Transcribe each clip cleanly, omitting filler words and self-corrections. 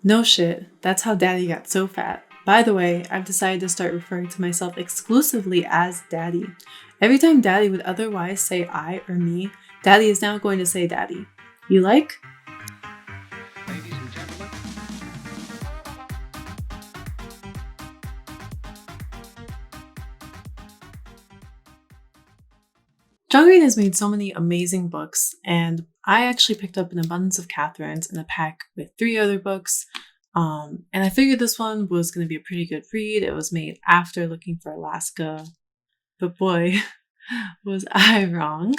No shit, that's how Daddy got so fat. By the way, I've decided to start referring to myself exclusively as Daddy. Every time Daddy would otherwise say I or me, Daddy is now going to say Daddy. You like? Ladies and gentlemen. John Green has made so many amazing books, and I actually picked up An Abundance of Katherines in a pack with 3 other books. And I figured this one was going to be a pretty good read. It was made after Looking for Alaska, but boy, was I wrong.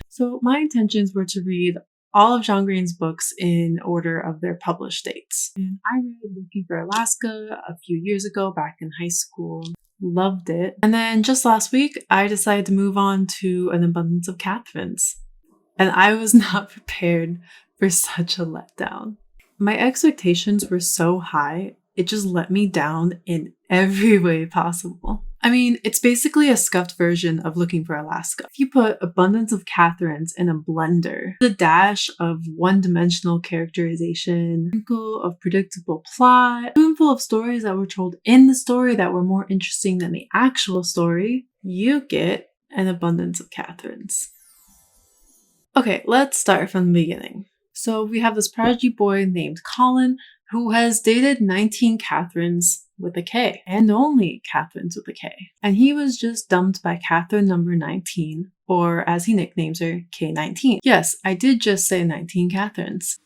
So my intentions were to read all of John Green's books in order of their published dates. And I read Looking for Alaska a few years ago back in high school. Loved it. And then just last week, I decided to move on to An Abundance of Katherines. And I was not prepared for such a letdown. My expectations were so high, it just let me down in every way possible. I mean, it's basically a scuffed version of Looking for Alaska. If you put Abundance of Katherines in a blender, the dash of one-dimensional characterization, sprinkle of predictable plot, spoonful of stories that were told in the story that were more interesting than the actual story, you get An Abundance of Katherines. Okay, let's start from the beginning. So we have this prodigy boy named Colin who has dated 19 Katherines with a K, and only Katherines with a K. And he was just dumped by Katherine number 19, or as he nicknames her, K19. Yes, I did just say 19 Katherines.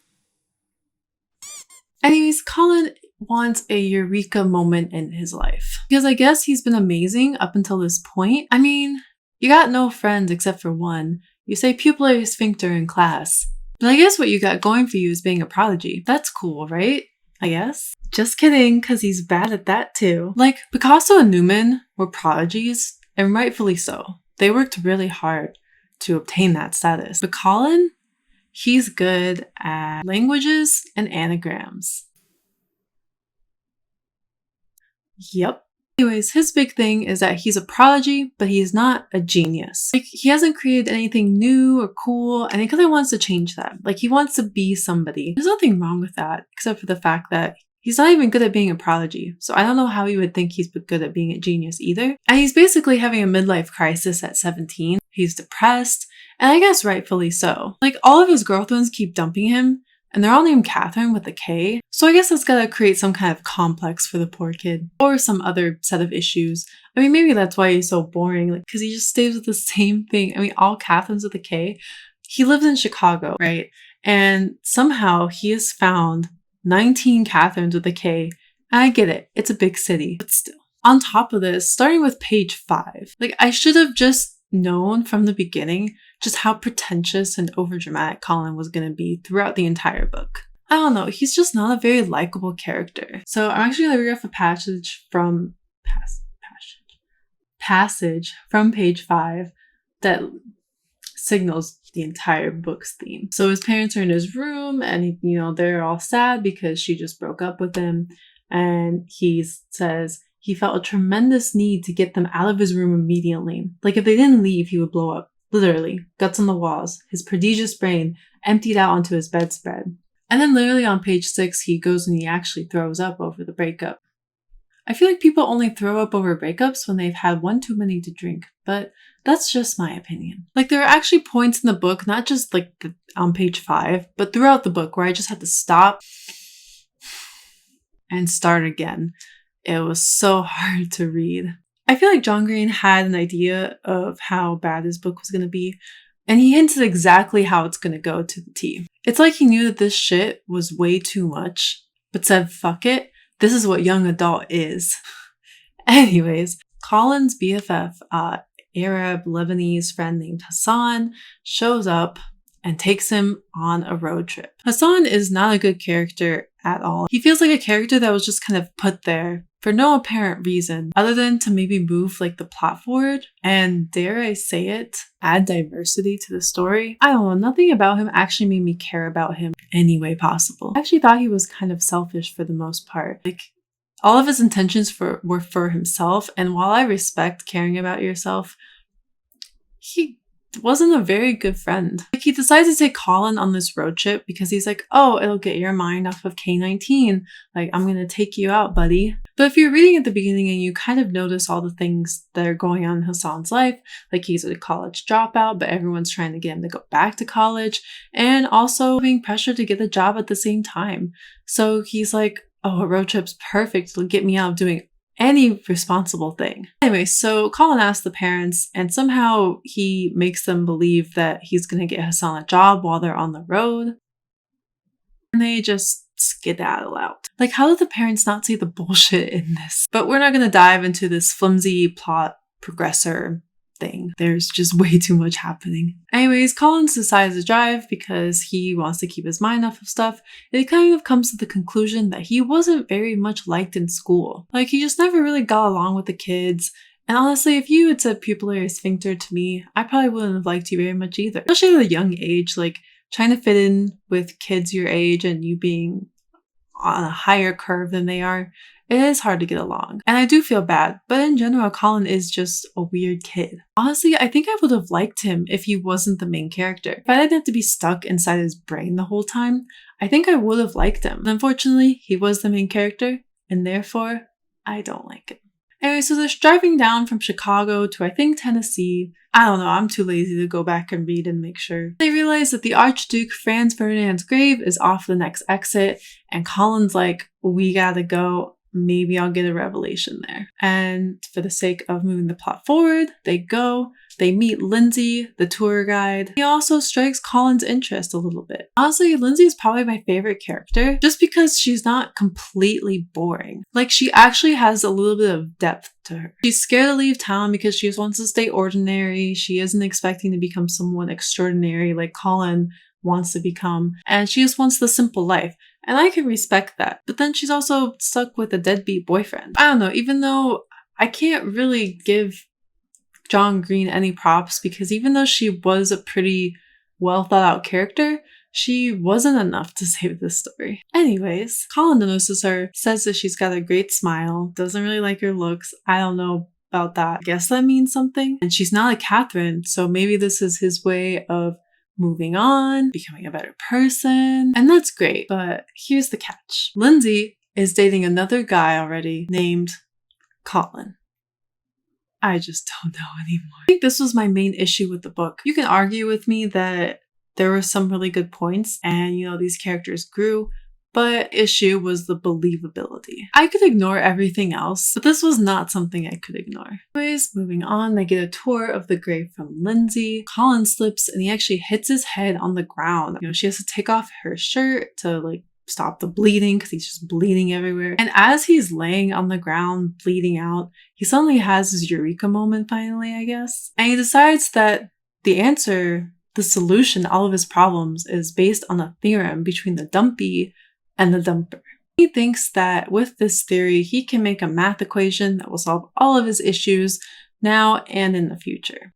Anyways, Colin wants a eureka moment in his life. Because I guess he's been amazing up until this point. I mean, you got no friends except for one. You say pupillary sphincter in class. But I guess what you got going for you is being a prodigy. That's cool, right? I guess. Just kidding, because he's bad at that too. Like, Picasso and Newman were prodigies, and rightfully so. They worked really hard to obtain that status. But Colin, he's good at languages and anagrams. Yep. Anyways, his big thing is that he's a prodigy, but he's not a genius. Like, he hasn't created anything new or cool, and he kind of wants to change that. Like, he wants to be somebody. There's nothing wrong with that, except for the fact that he's not even good at being a prodigy. So I don't know how he would think he's good at being a genius either. And he's basically having a midlife crisis at 17. He's depressed, and I guess rightfully so. Like, all of his girlfriends keep dumping him, and they're all named Katherine with a K. So I guess that's gotta create some kind of complex for the poor kid. Or some other set of issues. I mean, maybe that's why he's so boring, like, because he just stays with the same thing. I mean, all Katherines with a K. He lives in Chicago, right? And somehow he has found 19 Katherines with a K. And I get it, it's a big city, but still. On top of this, starting with page 5, like, I should have just known from the beginning just how pretentious and overdramatic Colin was going to be throughout the entire book. I don't know, he's just not a very likable character. So I'm actually going to read off a passage from page 5 that signals the entire book's theme. So his parents are in his room, and they're all sad because she just broke up with him, and he says he felt a tremendous need to get them out of his room immediately. Like, if they didn't leave, he would blow up. Literally, guts on the walls. His prodigious brain emptied out onto his bedspread. And then literally on page 6, he goes and he actually throws up over the breakup. I feel like people only throw up over breakups when they've had one too many to drink, but that's just my opinion. Like, there are actually points in the book, not just like on page 5, but throughout the book where I just had to stop and start again. It was so hard to read. I feel like John Green had an idea of how bad his book was going to be, and he hinted exactly how it's going to go to the T. It's like he knew that this shit was way too much, but said, fuck it, this is what young adult is. Anyways, Colin's BFF, Arab Lebanese friend named Hassan, shows up and takes him on a road trip. Hassan is not a good character at all. He feels like a character that was just kind of put there for no apparent reason, other than to maybe move like the plot forward and, dare I say it, add diversity to the story. I don't know, nothing about him actually made me care about him any way possible. I actually thought he was kind of selfish for the most part. Like, all of his intentions were for himself, and while I respect caring about yourself, he wasn't a very good friend. Like, he decides to take Colin on this road trip because he's like, oh, it'll get your mind off of K-19. Like, I'm gonna take you out, buddy. But if you're reading at the beginning and you kind of notice all the things that are going on in Hassan's life, like he's a college dropout, but everyone's trying to get him to go back to college, and also being pressured to get a job at the same time. So he's like, oh, a road trip's perfect. It'll get me out of doing any responsible thing. Anyway, so Colin asks the parents, and somehow he makes them believe that he's going to get Hassan a job while they're on the road. And they just skedaddle out. Like, how did the parents not see the bullshit in this? But we're not going to dive into this flimsy plot progressor thing. There's just way too much happening. Anyways, Colin decides to drive because he wants to keep his mind off of stuff. It kind of comes to the conclusion that he wasn't very much liked in school. Like, he just never really got along with the kids. And honestly, if you had said pupillary sphincter to me, I probably wouldn't have liked you very much either. Especially at a young age, like trying to fit in with kids your age and you being on a higher curve than they are. It is hard to get along. And I do feel bad, but in general, Colin is just a weird kid. Honestly, I think I would have liked him if he wasn't the main character. If I didn't have to be stuck inside his brain the whole time, I think I would have liked him. Unfortunately, he was the main character, and therefore, I don't like him. Anyway, so they're driving down from Chicago to, I think, Tennessee. I don't know, I'm too lazy to go back and read and make sure. They realize that the Archduke Franz Ferdinand's grave is off the next exit, and Colin's like, we gotta go. Maybe I'll get a revelation there. And for the sake of moving the plot forward, they go. They meet Lindsay, the tour guide. He also strikes Colin's interest a little bit. Honestly, Lindsay is probably my favorite character just because she's not completely boring. Like, she actually has a little bit of depth to her. She's scared to leave town because she just wants to stay ordinary. She isn't expecting to become someone extraordinary like Colin wants to become. And she just wants the simple life. And I can respect that. But then she's also stuck with a deadbeat boyfriend. I don't know, even though I can't really give John Green any props because even though she was a pretty well thought out character, she wasn't enough to save this story. Anyways, Colin notices her, says that she's got a great smile, doesn't really like her looks. I don't know about that. I guess that means something. And she's not a Katherine, so maybe this is his way of moving on, becoming a better person, and that's great. But here's the catch. Lindsay is dating another guy already named Colin. I just don't know anymore. I think this was my main issue with the book. You can argue with me that there were some really good points and, you know, these characters grew, but issue was the believability. I could ignore everything else, but this was not something I could ignore. Anyways, moving on, they get a tour of the grave from Lindsay. Colin slips and he actually hits his head on the ground. You know, she has to take off her shirt to like stop the bleeding because he's just bleeding everywhere. And as he's laying on the ground bleeding out, he suddenly has his eureka moment finally, I guess. And he decides that the answer, the solution to all of his problems is based on a theorem between the dumpy and the dumper. He thinks that with this theory, he can make a math equation that will solve all of his issues now and in the future.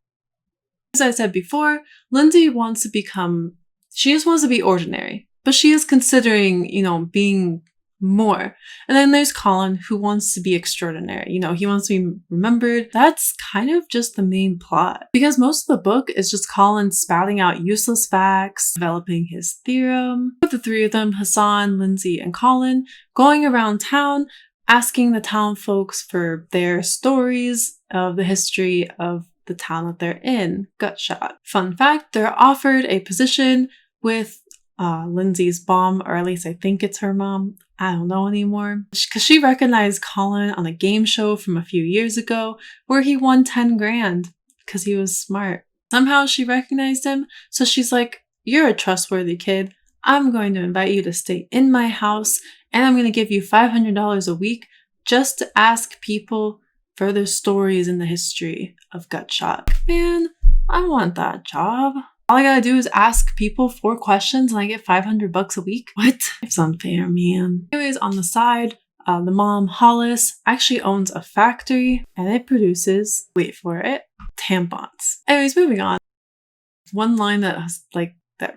As I said before, Lindsay wants to she just wants to be ordinary, but she is considering, you know, being more. And then there's Colin, who wants to be extraordinary. You know, he wants to be remembered. That's kind of just the main plot. Because most of the book is just Colin spouting out useless facts, developing his theorem. With the three of them, Hassan, Lindsay, and Colin, going around town, asking the town folks for their stories of the history of the town that they're in, Gutshot. Fun fact, they're offered a position with Lindsay's mom, or at least I think it's her mom. I don't know anymore. Because she recognized Colin on a game show from a few years ago where he won 10 grand because he was smart. Somehow she recognized him, so she's like, you're a trustworthy kid. I'm going to invite you to stay in my house and I'm going to give you $500 a week just to ask people further stories in the history of Gutshot. Man, I want that job. All I gotta do is ask people 4 questions and I get $500 a week? What? It's unfair, man. Anyways, on the side, the mom, Hollis, actually owns a factory and it produces, wait for it, tampons. Anyways, moving on. One line that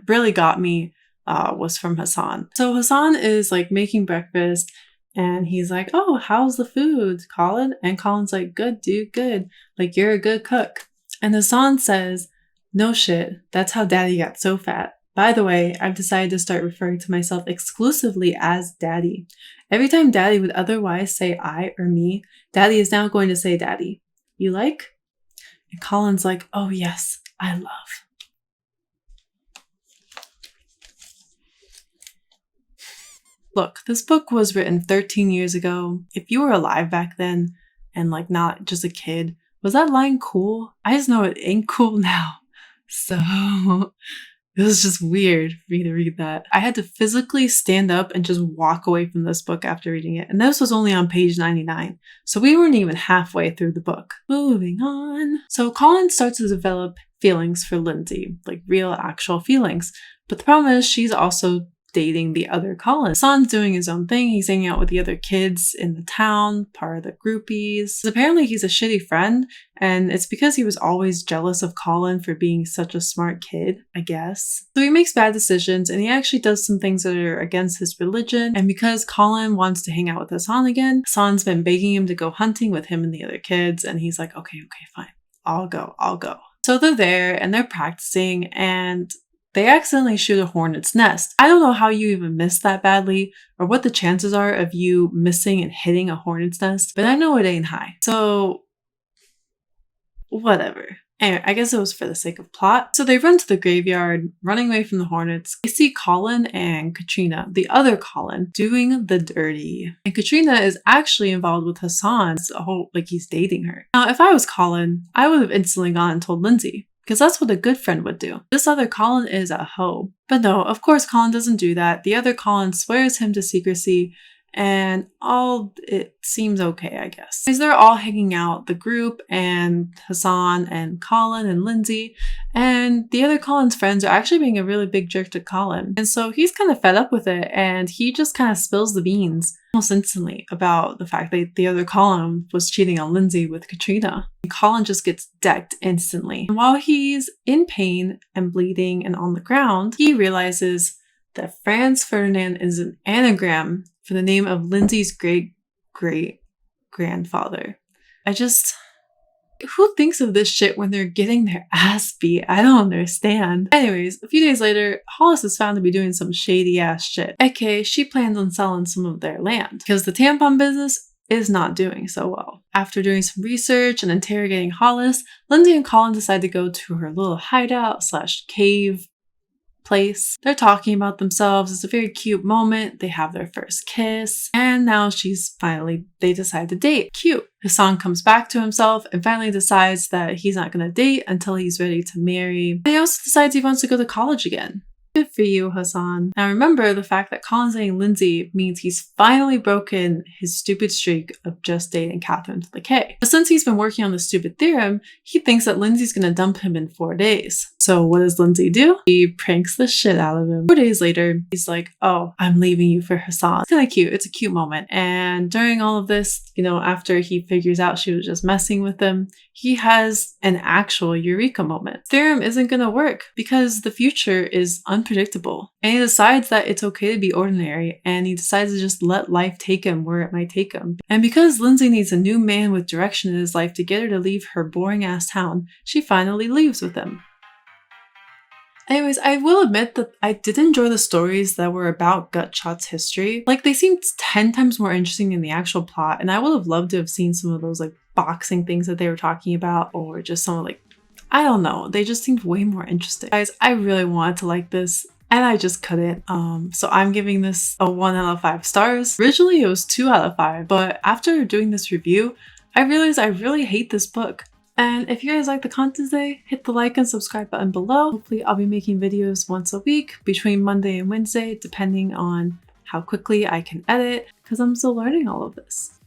really got me was from Hassan. So Hassan is like making breakfast and he's like, oh, how's the food, Colin? And Colin's like, good, dude, good. Like, you're a good cook. And Hassan says, No shit, that's how daddy got so fat. By the way, I've decided to start referring to myself exclusively as daddy. Every time daddy would otherwise say I or me, daddy is now going to say daddy. You like? And Colin's like, oh yes, I love. Look, this book was written 13 years ago. If you were alive back then and like not just a kid, was that line cool? I just know it ain't cool now. So it was just weird for me to read that. I had to physically stand up and just walk away from this book after reading it. And this was only on page 99. So we weren't even halfway through the book. Moving on. So Colin starts to develop feelings for Lindsay, like real actual feelings. But the problem is she's also dating the other Colin. Hassan's doing his own thing. He's hanging out with the other kids in the town, part of the groupies. Apparently he's a shitty friend, and it's because he was always jealous of Colin for being such a smart kid, I guess. So he makes bad decisions, and he actually does some things that are against his religion. And because Colin wants to hang out with Hassan again, Hassan's been begging him to go hunting with him and the other kids, and he's like, okay, fine. I'll go. So they're there, and they're practicing, and they accidentally shoot a hornet's nest. I don't know how you even missed that badly or what the chances are of you missing and hitting a hornet's nest, but I know it ain't high. So, whatever. Anyway, I guess it was for the sake of plot. So they run to the graveyard, running away from the hornets. They see Colin and Katrina, the other Colin, doing the dirty. And Katrina is actually involved with Hassan. It's a whole, like he's dating her. Now, if I was Colin, I would have instantly gone and told Lindsay, because that's what a good friend would do. This other Colin is a hoe. But no, of course Colin doesn't do that. The other Colin swears him to secrecy, and it seems okay, I guess. As they're all hanging out, the group and Hassan and Colin and Lindsay, and the other Colin's friends are actually being a really big jerk to Colin. And so he's kind of fed up with it, and he just kind of spills the beans almost instantly about the fact that the other Colin was cheating on Lindsay with Katrina. And Colin just gets decked instantly. And while he's in pain and bleeding and on the ground, he realizes that Franz Ferdinand is an anagram for the name of Lindsay's great-great-grandfather. Who thinks of this shit when they're getting their ass beat? I don't understand. Anyways, a few days later, Hollis is found to be doing some shady ass shit. aka she plans on selling some of their land because the tampon business is not doing so well. After doing some research and interrogating Hollis, Lindsay and Colin decide to go to her little hideout / cave place. They're talking about themselves. It's a very cute moment. They have their first kiss, and now they decide to date. Cute. Hassan comes back to himself and finally decides that he's not going to date until he's ready to marry. And he also decides he wants to go to college again. Good for you, Hassan. Now remember, the fact that Colin's dating Lindsay means he's finally broken his stupid streak of just dating Katherine to the K. But since he's been working on the stupid theorem, he thinks that Lindsay's gonna dump him in 4 days. So what does Lindsay do? She pranks the shit out of him. 4 days later, he's like, oh, I'm leaving you for Hassan. It's kind of cute. It's a cute moment. And during all of this, after he figures out she was just messing with him, he has an actual eureka moment. Theorem isn't gonna work because the future is unpredictable. And he decides that it's okay to be ordinary, and he decides to just let life take him where it might take him. And because Lindsay needs a new man with direction in his life to get her to leave her boring ass town, she finally leaves with him. Anyways, I will admit that I did enjoy the stories that were about Gutshot's history. Like, they seemed 10 times more interesting than the actual plot, and I would have loved to have seen some of those boxing things that they were talking about, or just some I don't know, they just seemed way more interesting. Guys, I really wanted to like this, and I just couldn't. So I'm giving this a 1 out of 5 stars. Originally it was 2 out of 5, but after doing this review, I realized I really hate this book. And if you guys like the content today, hit the like and subscribe button below. Hopefully I'll be making videos once a week between Monday and Wednesday, depending on how quickly I can edit, because I'm still learning all of this.